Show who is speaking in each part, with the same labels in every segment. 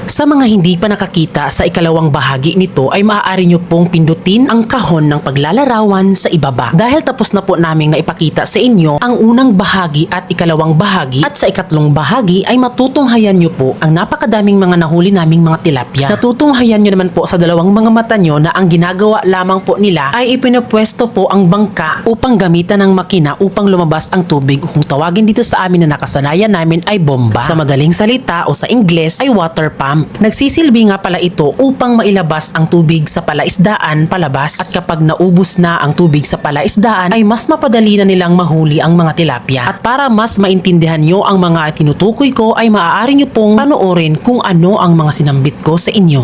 Speaker 1: Sa mga hindi pa nakakita sa ikalawang bahagi nito ay maaari nyo pong pindutin ang kahon ng paglalarawan sa ibaba. Dahil tapos na po naming naipakita sa inyo ang unang bahagi at ikalawang bahagi, at sa ikatlong bahagi ay matutunghayan nyo po ang napakadaming mga nahuli naming mga tilapia. Natutunghayan nyo naman po sa dalawang mga mata nyo na ang ginagawa lamang po nila ay ipinapwesto po ang bangka upang gamitan ng makina upang lumabas ang tubig, kung tawagin dito sa amin na nakasanayan namin ay bomba. Sa madaling salita o sa Ingles ay water pump. Nagsisilbi nga pala ito upang mailabas ang tubig sa palaisdaan palabas, at kapag naubos na ang tubig sa palaisdaan ay mas mapadali na nilang mahuli ang mga tilapia. At para mas maintindihan nyo ang mga tinutukoy ko ay maaari nyo pong panoorin kung ano ang mga sinambit ko sa inyo.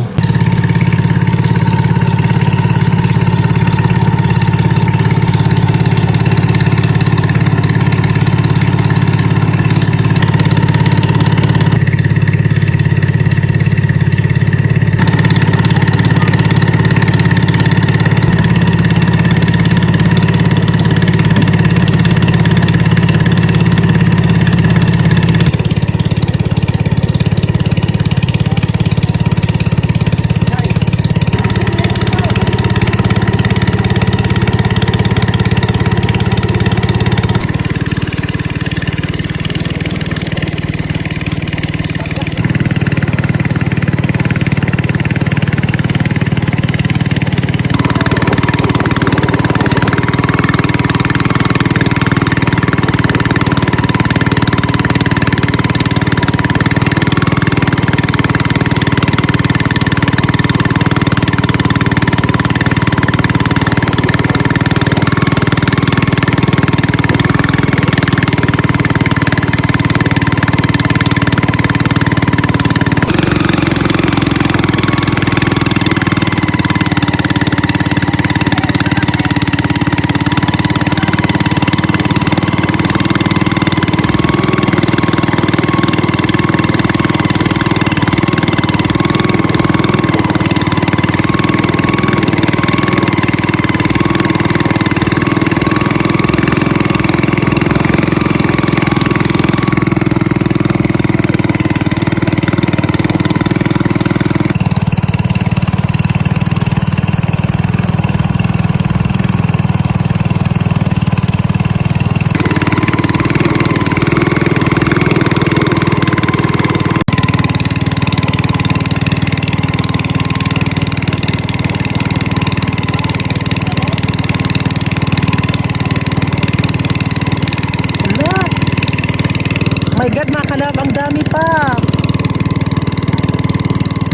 Speaker 1: My God, mga kalab, ang dami pa.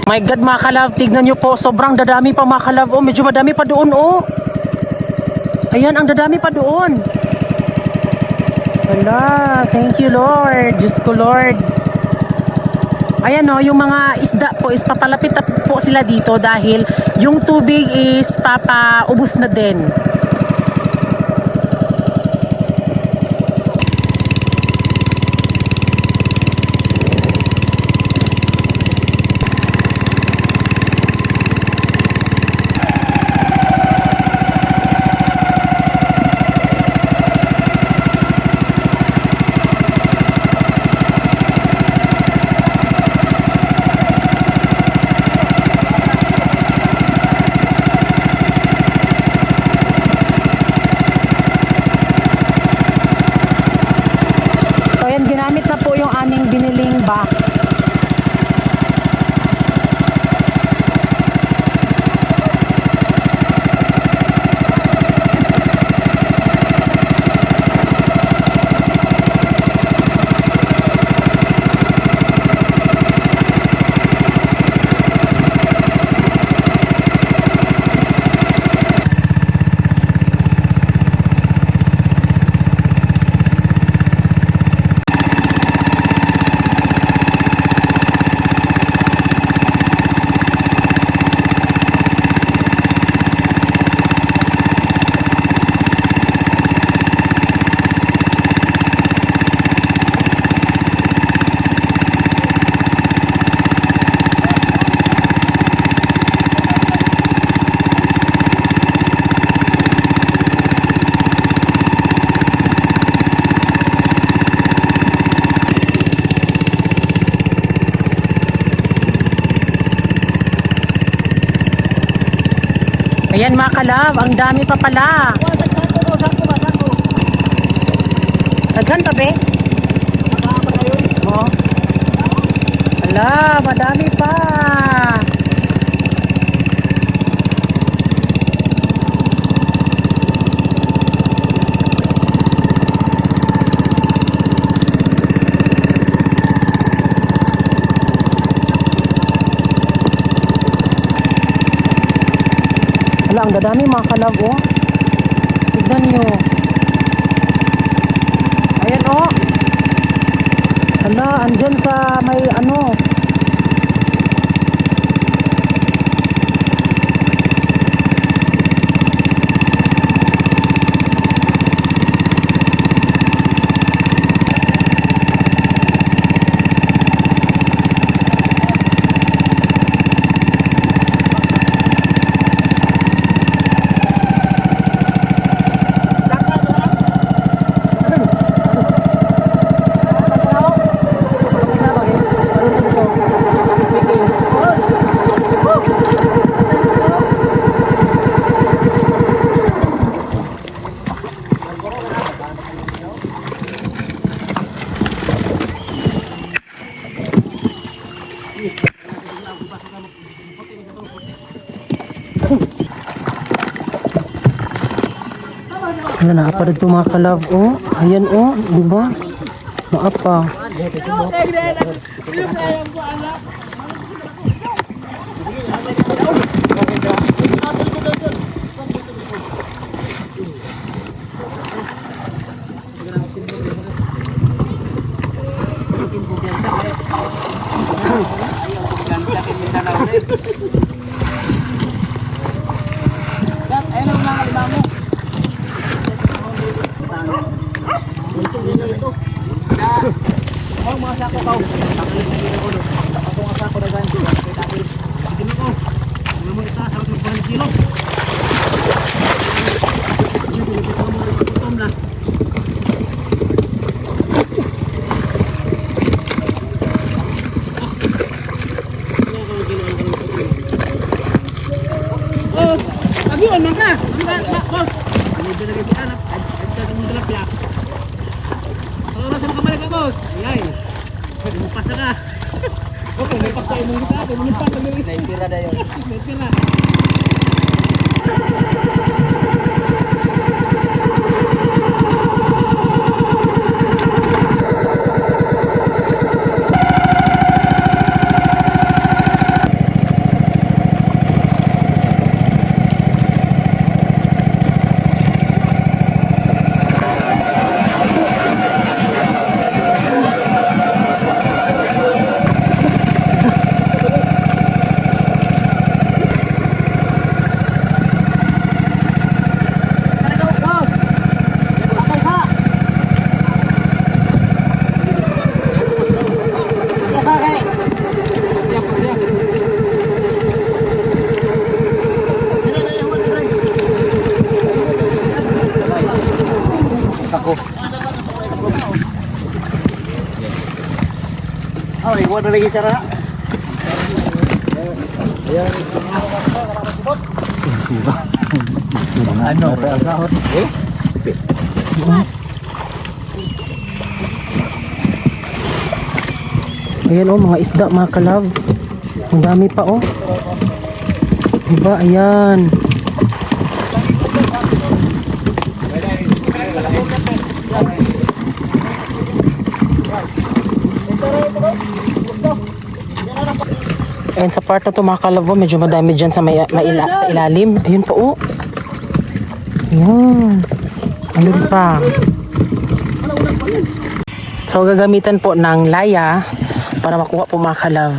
Speaker 1: My God, mga kalab, tignan nyo po, sobrang dadami pa, mga kalab. Oh, medyo madami pa doon, oh. Ayan, ang dadami pa doon. Wala, thank you, Lord. Diyos ko, Lord. Ayan, oh, yung mga isda po is papalapit na po sila dito dahil yung tubig is papaubos na din. Ayan mga kalab, ang dami pa pala. Daghan pa be? Oo. Ala, madami pa. Ala, ang dadami mga kalab, oh. Tignan nyo. Ayan, oh. Ala, andyan sa may ano. Ano na pa dito mga kalab, oh. Ayan, oh, di ba? Naapa.
Speaker 2: Ay, wala lagi sara. Ano? Eh?
Speaker 1: Ayan, oh, mga isda mga kalab. Ang dami pa, oh. Diba, ayan. Ayan, sa part na to mga kalabo, medyo madami dyan sa, sa ilalim. Ayun po, oh. Ayan. Ano pa? So, gagamitan po ng laya para makuha po mga kalab.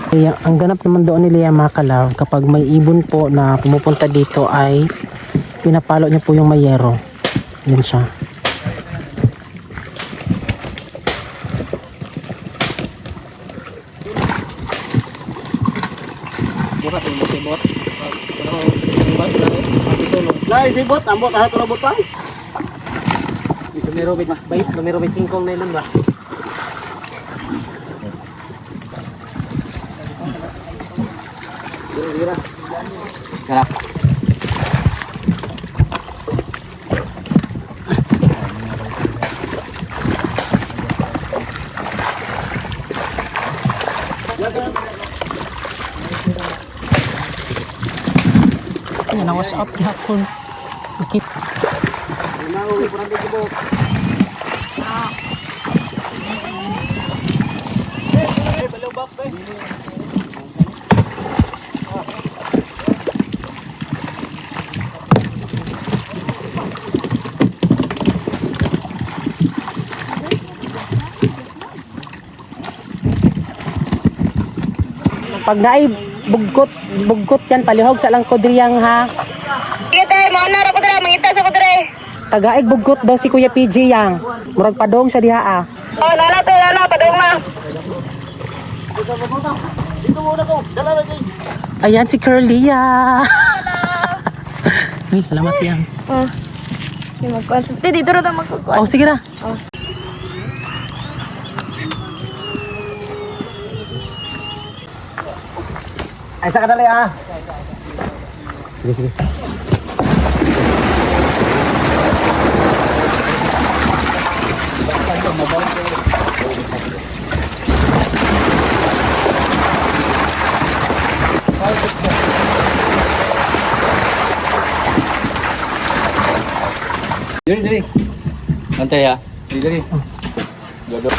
Speaker 1: Kaya ang ganap naman doon nila mga kalaw, kapag may ibon po na pumupunta dito ay pinapalo niya po yung mayero. Yan siya.
Speaker 2: Lai sibot, ambot ha to butang.
Speaker 1: Lumirobit singkong na ilan ba?
Speaker 2: Sarap.
Speaker 1: Yan, na-wash out gihapon. Nakit. Pag naay bugkot yan, palihog sa lang kodriyang ha.
Speaker 3: Kita mo na ra ko dira mangita sa ko dira.
Speaker 1: Tagaig bugkot daw si Kuya PG yang. Murag padong siya diha ah.
Speaker 3: Oh, nana padung na.
Speaker 2: Dito muna ko. Dala lagi.
Speaker 1: Ayan si Curlia. Ay, salamat yang.
Speaker 3: Oh. Di magkuan. Dito ra ta magkuan.
Speaker 1: Oh, sige na.
Speaker 2: Ay sa kadali ah. Sige sige. Diri. Antay ya. Diri. Dodo.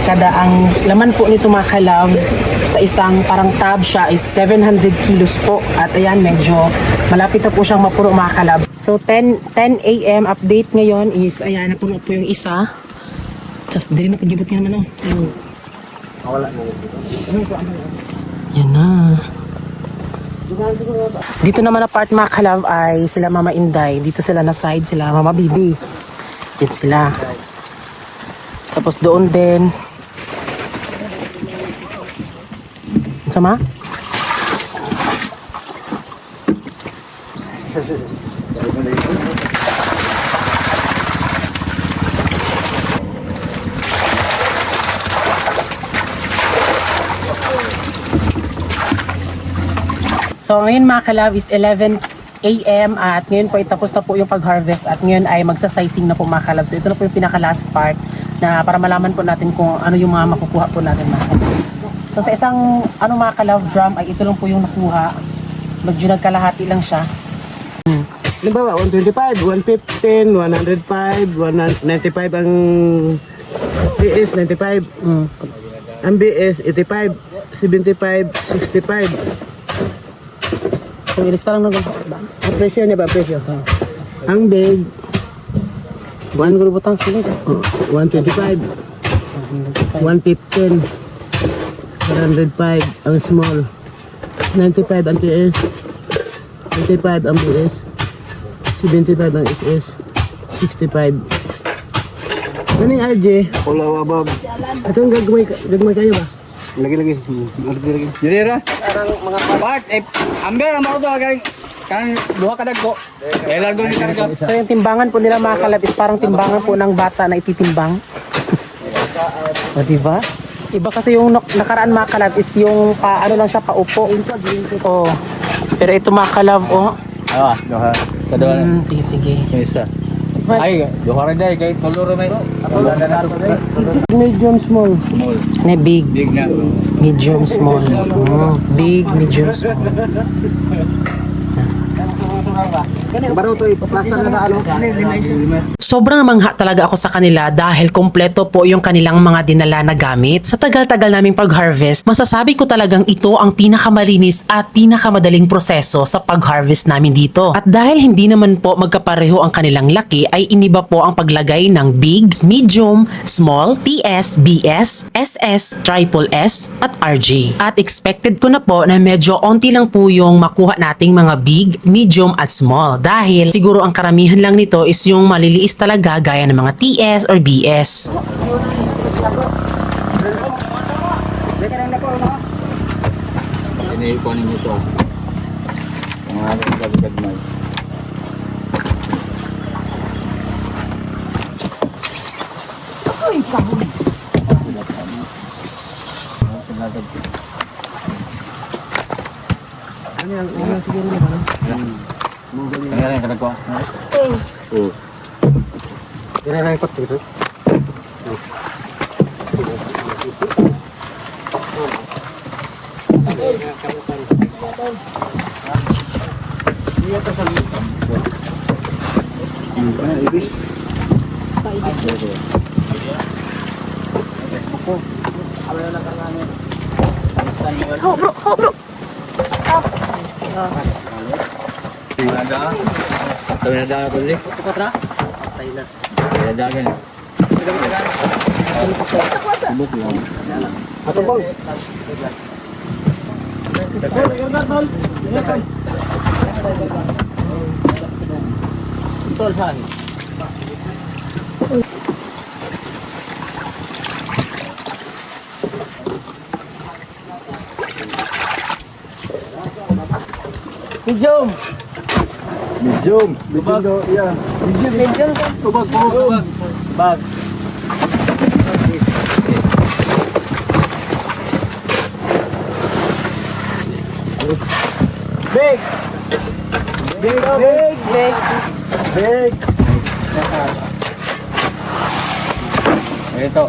Speaker 1: Kada ang laman po nito mga kalaw sa isang parang tab siya is 700 kilos po. At ayan, medyo malapit na po siyang mapuro mga kalab. So 10 a.m. update ngayon is ayan, napuno po yung isa. Just dili na pagibot niya naman oh. Ayun.
Speaker 2: Wala na.
Speaker 1: Yan na. Dito naman na part mga kalab ay sila Mama Inday. Dito sila na side, sila Mama Bibi. Yan sila. Tapos doon din. Sama? So ngayon mga kalab is 11 AM at ngayon po ay tapos na po yung pag-harvest at ngayon ay magsa-sizing na po mga kalab. So ito na po yung pinaka-last part na para malaman po natin kung ano yung mga makukuha po natin mga kalab. So sa isang mga kalab drum ay ito lang po yung nakuha. Medyo nagkalahati lang siya.
Speaker 2: Halimbawa, 125, 115, 105, 195 ang CS, 95. Ang BS, 85, 75, 65.
Speaker 1: So ilista lang natin.
Speaker 2: Ang presyo niya ba? Presyo? Ang big,
Speaker 1: One ko butang sige.
Speaker 2: 125, 115, 105 ang small, 95 ang TS, 85 ang BS, 75 ang SS, 65. Ano yung RJ?
Speaker 4: Pulau Abab.
Speaker 2: Itong gagmay kayo ba?
Speaker 4: Lagi-lagi. Arti lagi. Jadi ra. Mga part ambil ang mga to kay kan duha ka dagko. Largo ni karga.
Speaker 1: So yung timbangan po nila mga kalab is parang timbangan po ng bata na ititimbang. O diba? Iba kasi yung nakaraan mga kalab is yung ano lang siya paupo. Oh. Pero ito mga kalab
Speaker 4: Duha. Kadua na.
Speaker 1: Sige.
Speaker 4: Isa. Ay, duha ra day kay tulo ra may.
Speaker 2: Medium small.
Speaker 1: Na big,
Speaker 4: Big na.
Speaker 1: medium, small. Big, medium, small.
Speaker 2: Baro to ipaplaster na ano?
Speaker 1: Sobrang mangha talaga ako sa kanila dahil kompleto po yung kanilang mga dinala na gamit. Sa tagal-tagal naming pag-harvest, masasabi ko talagang ito ang pinakamalinis at pinakamadaling proseso sa pag-harvest namin dito. At dahil hindi naman po magkapareho ang kanilang laki, ay iniba po ang paglagay ng big, medium, small, TS, BS, SS, triple S, at RJ. At expected ko na po na medyo onti lang po yung makuha nating mga big, medium, at small. Dahil siguro ang karamihan lang nito is yung maliliis talaga gaya ng mga TS or BS.
Speaker 4: Ini ko ninyo to. Ang gagmay. Ano yung kadagko?
Speaker 2: Irerengkot gitu.
Speaker 4: Ada apa sih? Putra? Ada kan?
Speaker 2: Atau bang?
Speaker 4: Betul san.
Speaker 2: Medium. Medium. Medium do, iya.
Speaker 3: Medyo
Speaker 4: Tubag. Bag.
Speaker 2: Big. Big. Big.
Speaker 3: big.
Speaker 2: Big.
Speaker 4: Ito.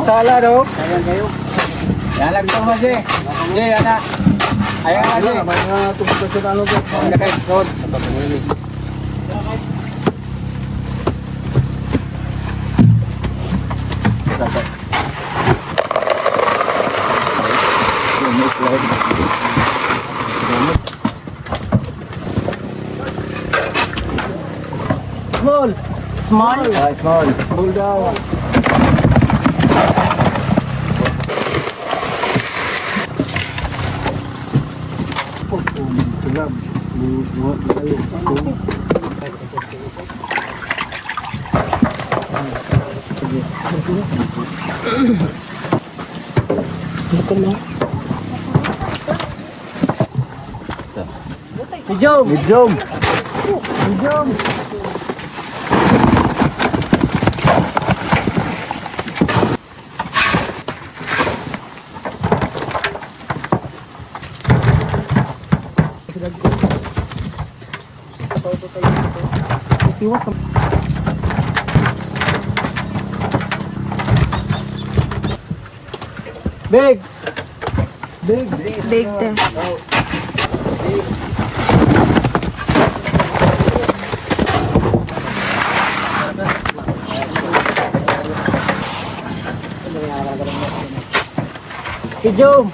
Speaker 2: Salah do.
Speaker 4: Yan lang ito kasi. Hindi, anak. Ayan kasi.
Speaker 2: Mga tungkol sa ano po.
Speaker 4: Ang lakay. Road.
Speaker 2: Small.
Speaker 1: Small?
Speaker 4: Small.
Speaker 2: Small daw.
Speaker 4: Medium.
Speaker 2: Medium. Medium.
Speaker 4: tiwas. Big!
Speaker 3: Big te.
Speaker 4: Kijom!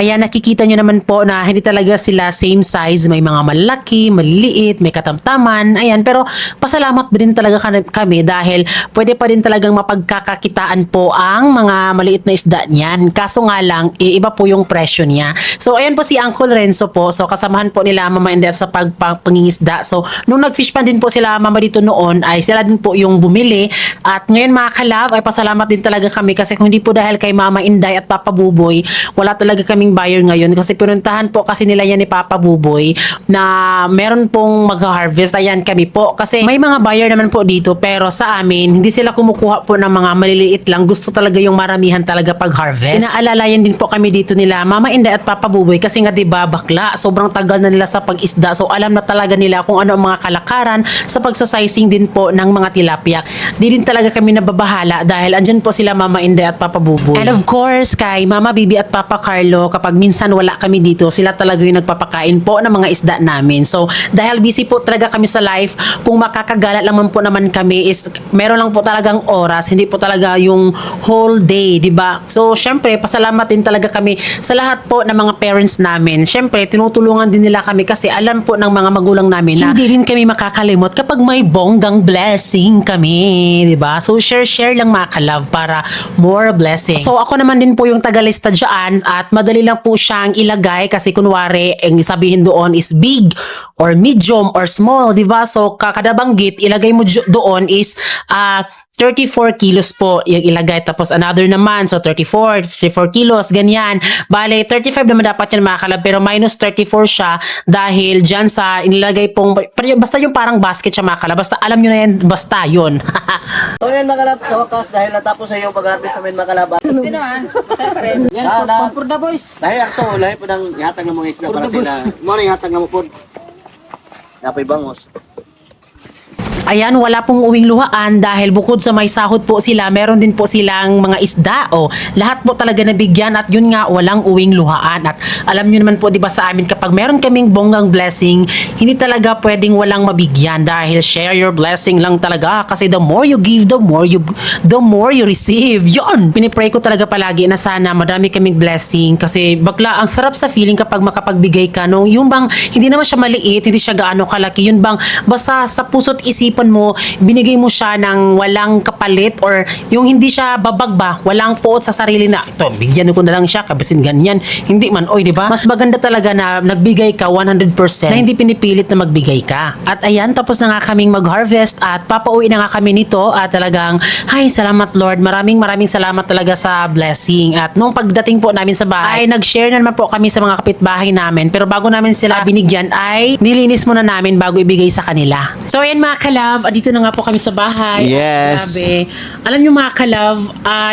Speaker 1: Ayan, nakikita nyo naman po na hindi talaga sila same size. May mga malaki, maliliit, may katamtaman. Ayan, pero pasalamat din talaga kami dahil pwede pa din talagang mapagkakakitaan po ang mga maliit na isda niyan. Kaso nga lang, iba po yung presyo niya. So, ayan po si Uncle Renzo po. So, kasamahan po nila Mama Inday sa pangingisda. So, nung nag-fish pan din po sila Mama dito noon, ay sila din po yung bumili. At ngayon mga kalab, ay pasalamat din talaga kami kasi kung hindi po dahil kay Mama Inday at Papa Buboy, wala talaga kaming buyer ngayon kasi pinuntahan po kasi nila yan ni Papa Buboy na meron pong mag-harvest. Ayan kami po kasi may mga buyer naman po dito pero sa amin hindi sila kumukuha po ng mga maliliit lang, gusto talaga yung maramihan talaga pag-harvest. Inaalalayan din po kami dito nila Mama Inday at Papa Buboy kasi nga diba bakla, sobrang tagal na nila sa pag-isda, so alam na talaga nila kung ano ang mga kalakaran sa pagsasizing din po ng mga tilapia. Di din talaga kami nababahala dahil andyan po sila Mama Inday at Papa Buboy. And of course kay Mama Bibi at Papa Carlo, kapag minsan wala kami dito, sila talaga yung nagpapakain po ng mga isda namin. So, dahil busy po talaga kami sa life, kung makakagala lang po naman kami is meron lang po talagang oras, hindi po talaga yung whole day, di ba? So, syempre, pasalamat din talaga kami sa lahat po ng mga parents namin. Syempre, tinutulungan din nila kami kasi alam po ng mga magulang namin na hindi rin kami makakalimot kapag may bonggang blessing kami, di ba? So, share lang mga kalove para more blessing. So, ako naman din po yung tagalista dyan at madali lang po siyang ilagay kasi kunwari ang sabihin doon is big or medium or small, di ba? So kada banggit ilagay mo doon is 34 kilos po yung ilagay, tapos another naman, so 34 kilos, ganyan. Bale, 35 naman dapat yan mga kalab, pero minus 34 siya dahil dyan sa inilagay pong, basta yung parang basket siya mga kalab, basta alam nyo na yan, basta yun.
Speaker 2: So yan mga kalab, sa wakas dahil natapos na yung pag-harvest namin mga kalab.
Speaker 3: Hindi naman.
Speaker 2: Yan for the boys. Dahil ako, lahat po ng ihatag ng mga isda para sila. Muna ihatag na mo po. Napay bangos.
Speaker 1: Ayan, wala pong uwing luhaan dahil bukod sa may sahod po sila, meron din po silang mga isda. O, lahat po talaga nabigyan at yun nga, walang uwing luhaan. At alam nyo naman po, di ba sa amin, kapag meron kaming bonggang blessing, hindi talaga pwedeng walang mabigyan dahil share your blessing lang talaga. Kasi the more you give, the more you receive. Yun! Pinipray ko talaga palagi na sana madami kaming blessing kasi bakla, ang sarap sa feeling kapag makapagbigay ka. No? Yung bang, hindi naman siya maliit, hindi siya gaano kalaki. Yun bang, basta sa puso't isipan mo, binigay mo siya ng walang kapalit or yung hindi siya babag ba, walang puot sa sarili na ito, bigyan ko na lang siya kabisin ganyan. Hindi man, oy, di ba? Mas maganda talaga na nagbigay ka 100% na hindi pinipilit na magbigay ka. At ayan, tapos na nga kaming mag-harvest at papauwi na nga kami nito at talagang, ay, salamat Lord. Maraming salamat talaga sa blessing. At nung pagdating po namin sa bahay, ay nag-share na naman po kami sa mga kapitbahay namin. Pero bago namin sila binigyan ay nilinis muna namin bago ibigay sa kanila. So ayan mga kalab, dito na nga po kami sa bahay.
Speaker 4: Yes.
Speaker 1: Grabe. Alam nyo mga kalove,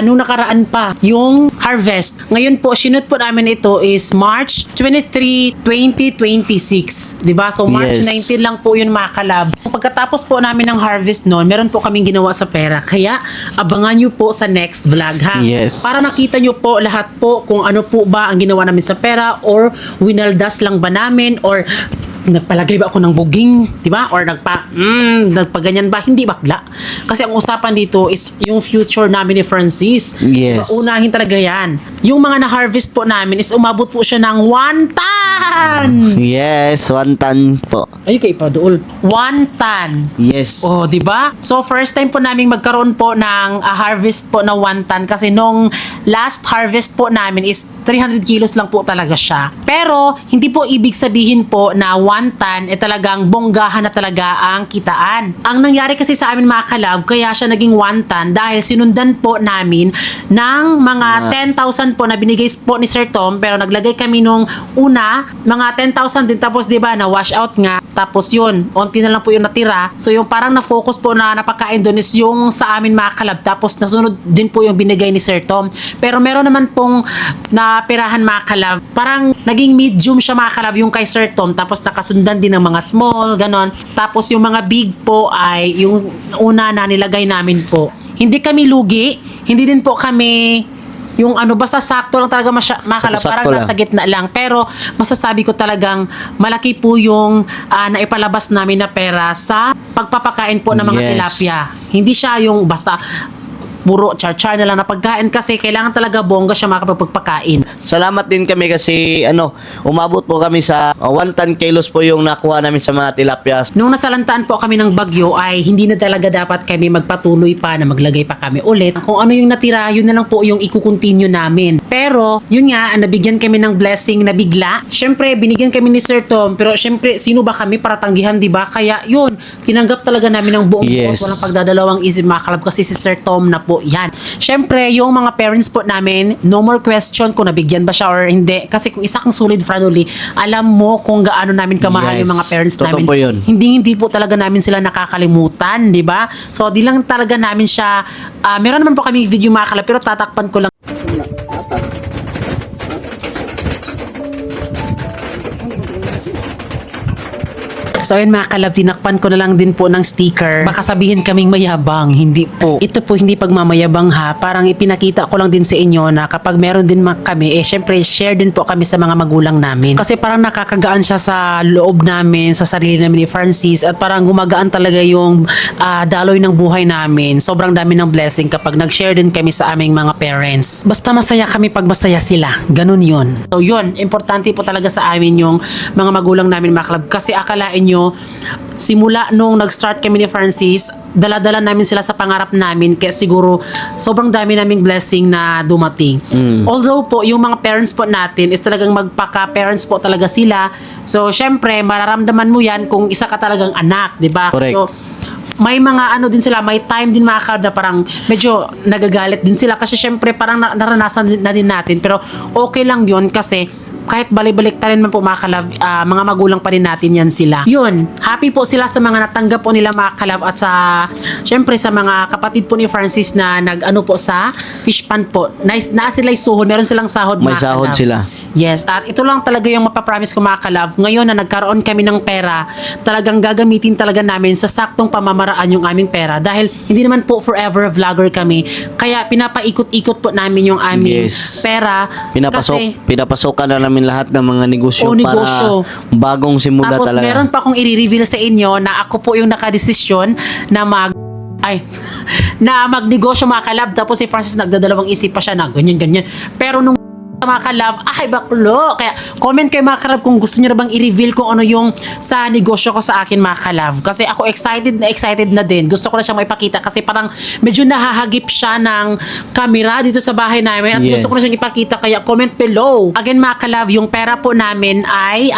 Speaker 1: nung nakaraan pa, yung harvest. Ngayon po, sinut po namin ito is March 23, 2026. Diba? So March
Speaker 4: Yes.
Speaker 1: 19 lang po yun mga kalove. Pagkatapos po namin ng harvest noon, meron po kaming ginawa sa pera. Kaya abangan nyo po sa next vlog ha.
Speaker 4: Yes.
Speaker 1: Para nakita nyo po lahat po kung ano po ba ang ginawa namin sa pera or winaldas lang ba namin or nagpalagay ba ako ng buging, di ba? Or nagpaganyan ba? Hindi bakla. Kasi ang usapan dito is yung future namin ni Francis.
Speaker 2: Yes.
Speaker 1: Unahin talaga yan. Yung mga na-harvest po namin is umabot po siya ng 1 ton!
Speaker 2: Yes, 1 ton po.
Speaker 1: Ay, kay Padool. 1 ton.
Speaker 2: Yes.
Speaker 1: Oh, 'di ba? So first time po naming magkaroon po ng harvest po na 1 ton kasi nung last harvest po namin is 300 kilos lang po talaga siya. Pero hindi po ibig sabihin po na 1 ton talagang bonggahan na talaga ang kitaan. Ang nangyari kasi sa amin mga kalab, kaya siya naging 1 ton dahil sinundan po namin ng mga 10,000 po na binigay po ni Sir Tom, pero naglagay kami nung una mga 10,000 din, tapos 'di ba na wash out nga, tapos yun onti na lang po yung natira. So yung parang na-focus po na napakain doon is yung sa amin mga kalab, tapos nasunod din po yung binigay ni Sir Tom. Pero meron naman pong napirahan mga kalab, parang naging medium siya mga kalab yung kay Sir Tom, tapos nakasundan din ng mga small, ganon. Tapos yung mga big po ay yung una na nilagay namin po. Hindi kami lugi, hindi din po kami yung basta sakto lang talaga makalab,
Speaker 2: Sakto-sakto
Speaker 1: parang
Speaker 2: lang.
Speaker 1: nasa gitna lang. Pero masasabi ko talagang malaki po yung naipalabas namin na pera sa pagpapakain po ng mga
Speaker 2: Yes.
Speaker 1: tilapia. Hindi siya yung basta puro char-char na lang na pagkain, kasi kailangan talaga bongga siya makapagpagpakain.
Speaker 2: Salamat din kami kasi umabot po kami sa 1 ton kilos po yung nakuha namin sa mga tilapia.
Speaker 1: Nung nasalantaan po kami ng bagyo ay hindi na talaga dapat kami magpatuloy pa na maglagay pa kami ulit. Kung ano yung natira, yun na lang po yung i-continue namin. Pero, yun nga, nabigyan kami ng blessing na bigla. Syempre, binigyan kami ni Sir Tom, pero syempre, sino ba kami para tanggihan, di ba? Kaya, yun, tinanggap talaga namin ng buong
Speaker 2: Yes.
Speaker 1: walang pagdadalawang isip mga kalab, kasi si Sir Tom na po yan. Syempre, yung mga parents po namin, no more question kung nabigyan ba siya or hindi. Kasi kung isa kang solid family, alam mo kung gaano namin kamahal
Speaker 2: Yes.
Speaker 1: yung mga parents
Speaker 2: Totoo
Speaker 1: namin.
Speaker 2: po yun.
Speaker 1: Hindi po talaga namin sila nakakalimutan, di ba? So, di lang talaga namin siya, meron naman po kami video mga kalab, pero tatakpan ko lang. So ayun mga kalab, tinakpan ko na lang din po ng sticker. Baka sabihin kaming mayabang, hindi po. Ito po hindi pagmamayabang ha, parang ipinakita ko lang din sa inyo na kapag meron din kami, syempre share din po kami sa mga magulang namin. Kasi parang nakakagaan siya sa loob namin, sa sarili namin ni Francis, at parang gumagaan talaga yung daloy ng buhay namin. Sobrang dami ng blessing kapag nag-share din kami sa aming mga parents. Basta masaya kami pag masaya sila. Ganun yun. So yun, importante po talaga sa amin yung mga magulang namin mga kalab. Kasi akalain nyo, simula nung nag-start kami ni Francis, dala-dala namin sila sa pangarap namin, kaya siguro sobrang dami naming blessing na dumating. Although po, yung mga parents po natin is talagang magpaka-parents po talaga sila. So, syempre, mararamdaman mo yan kung isa ka talagang anak, di ba?
Speaker 2: Correct.
Speaker 1: So, may mga din sila, may time din mga kalab na parang medyo nagagalit din sila kasi syempre parang naranasan na din natin, pero okay lang yun kasi kahit balik-balik ta rin man po mga kalab, mga magulang pa rin natin yan sila. Yun, happy po sila sa mga natanggap po nila mga kalab, at sa syempre sa mga kapatid po ni Francis na nag-ano po sa fish pan po. Nice, na sila suhod, meron silang sahod
Speaker 2: May
Speaker 1: mga
Speaker 2: sahod
Speaker 1: kalab.
Speaker 2: sila.
Speaker 1: Yes, at ito lang talaga yung mapapromise ko mga kalab. Ngayon na nagkaroon kami ng pera, talagang gagamitin talaga namin sa saktong pamamaraan yung aming pera, dahil hindi naman po forever vlogger kami. Kaya pinapaikot-ikot po namin yung aming
Speaker 2: Yes.
Speaker 1: pera. Kasi
Speaker 2: Pinapasokan na namin lahat ng mga negosyo,
Speaker 1: negosyo.
Speaker 2: para bagong simula
Speaker 1: tapos
Speaker 2: talaga.
Speaker 1: meron pa akong i-reveal sa inyo na ako po yung nakadesisyon na na magnegosyo mga kalab. Tapos si Francis nagdadalawang isip pa siya na ganyan. Pero nung mga kalab, ay baklo. Kaya comment kayo mga kalab kung gusto niyo na bang i-reveal kung ano yung sa negosyo ko sa akin mga kalab. Kasi ako excited na din. Gusto ko na siyang maipakita kasi parang medyo nahahagip siya ng camera dito sa bahay namin, at
Speaker 2: Yes.
Speaker 1: gusto ko na siyang ipakita, kaya comment below. Again mga kalab, yung pera po namin ay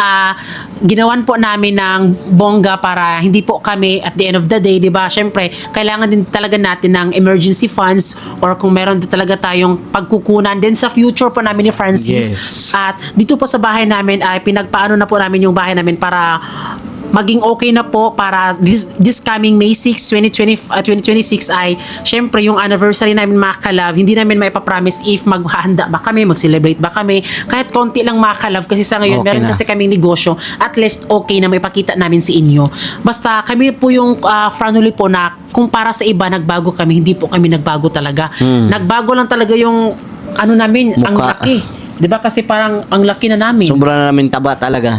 Speaker 1: ginawan po namin ng bongga para hindi po kami at the end of the day, di ba, syempre kailangan din talaga natin ng emergency funds, or kung meron din talaga tayong pagkukunan din sa future po namin ni Francis.
Speaker 2: Yes.
Speaker 1: At dito po sa bahay namin ay pinagpaano na po namin yung bahay namin para maging okay na po, para this coming May 6, 2026 ay syempre yung anniversary namin mga kalab. Hindi namin maipapromise if maghahanda ba kami, mag-celebrate ba kami, kahit konti lang mga kalab, kasi sa ngayon
Speaker 2: Okay
Speaker 1: meron
Speaker 2: na.
Speaker 1: kasi kaming negosyo, at least okay na maipakita namin sa inyo. Basta kami po yung family po na kung para sa iba nagbago kami, hindi po kami nagbago talaga. Nagbago lang talaga yung namin, ang
Speaker 2: Mukha.
Speaker 1: laki. 'Di ba kasi parang ang laki na namin.
Speaker 2: Sobra na namin taba talaga.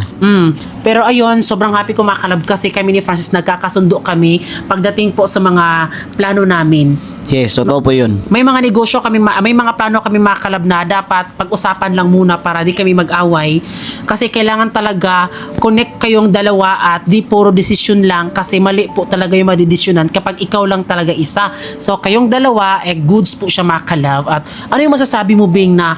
Speaker 1: Pero ayun, sobrang happy ko makalab kasi kami ni Francis nagkakasundo kami pagdating po sa mga plano namin.
Speaker 2: Yes, totoo po yun.
Speaker 1: May mga negosyo kami, may mga plano kami makalab na dapat pag-usapan lang muna para di kami mag-away. Kasi kailangan talaga connect kayong dalawa at di puro desisyon lang kasi mali po talaga yung madidesisyonan kapag ikaw lang talaga isa. So kayong dalawa, goods po siya makalab. At ano yung masasabi mo, Bing, na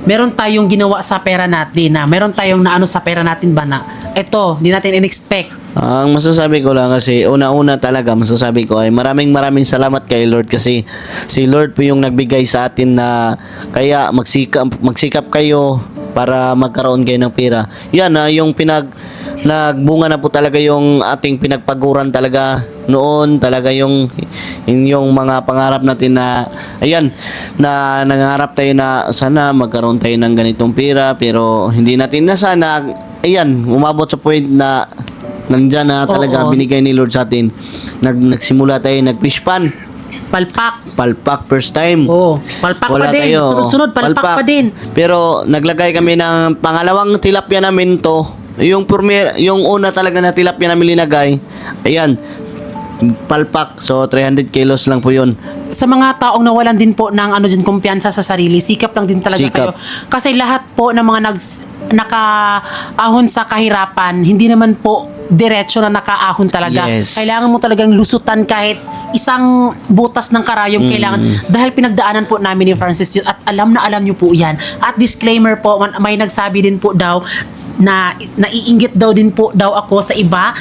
Speaker 1: meron tayong ginawa sa pera natin, na meron tayong naano sa pera natin ba na eto, di natin in-expect.
Speaker 2: Ang masasabi ko lang kasi una-una talaga masasabi ko ay maraming salamat kay Lord kasi si Lord po yung nagbigay sa atin na kaya magsikap kayo para magkaroon kayo ng pera. Yan na yung nagbunga na po talaga yung ating pinagpaguran talaga noon, talaga yung mga pangarap natin na ayan, na nangarap tayo na sana magkaroon tayo ng ganitong pera pero hindi natin na sana ayan, umabot sa point na nandyan na talaga binigay ni Lord sa atin. Nagsimula tayo nag-fish pan. Palpak first time.
Speaker 1: Palpak
Speaker 2: Wala
Speaker 1: pa din.
Speaker 2: tayo.
Speaker 1: Sunod-sunod, palpak pa din.
Speaker 2: Pero naglagay kami ng pangalawang tilapia namin to. Yung una talaga na tilapia namin linagay. Ayan. Palpak. So 300 kilos lang po yun.
Speaker 1: Sa mga taong nawalan din po ng kumpiyansa sa sarili, sikap lang din talaga
Speaker 2: Sikap.
Speaker 1: kayo. Kasi lahat po ng mga nakaahon sa kahirapan, hindi naman po diretso na nakaahon talaga.
Speaker 2: Yes.
Speaker 1: Kailangan mo talagang lusutan kahit isang butas ng karayom kailangan. Dahil pinagdaanan po namin ni Francis yun at alam na alam niyo po yan. At disclaimer po, may nagsabi din po daw na naiinggit daw din po daw ako sa iba.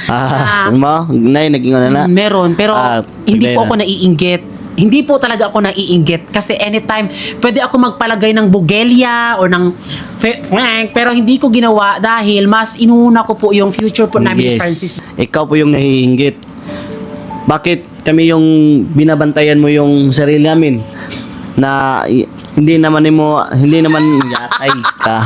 Speaker 2: Naging ano na.
Speaker 1: Meron, pero hindi
Speaker 2: sige
Speaker 1: po
Speaker 2: na.
Speaker 1: ako naiinggit. Hindi po talaga ako naiinggit kasi anytime pwede ako magpalagay ng bugelya o ng frank pero hindi ko ginawa dahil mas inuna ko po yung future po namin ni Francis.
Speaker 2: Ikaw po yung nahihinggit. Bakit kami yung binabantayan mo yung sarili namin na hindi naman yatay ka.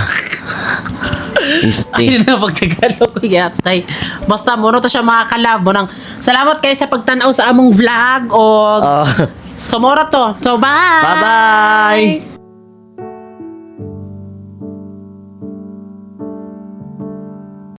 Speaker 1: Hindi na pagtagalog ko yatay. Basta mo to siya mga kalabo ng salamat kayo sa pagtanaw sa among vlog o sumora to. So bye!
Speaker 2: Bye-bye!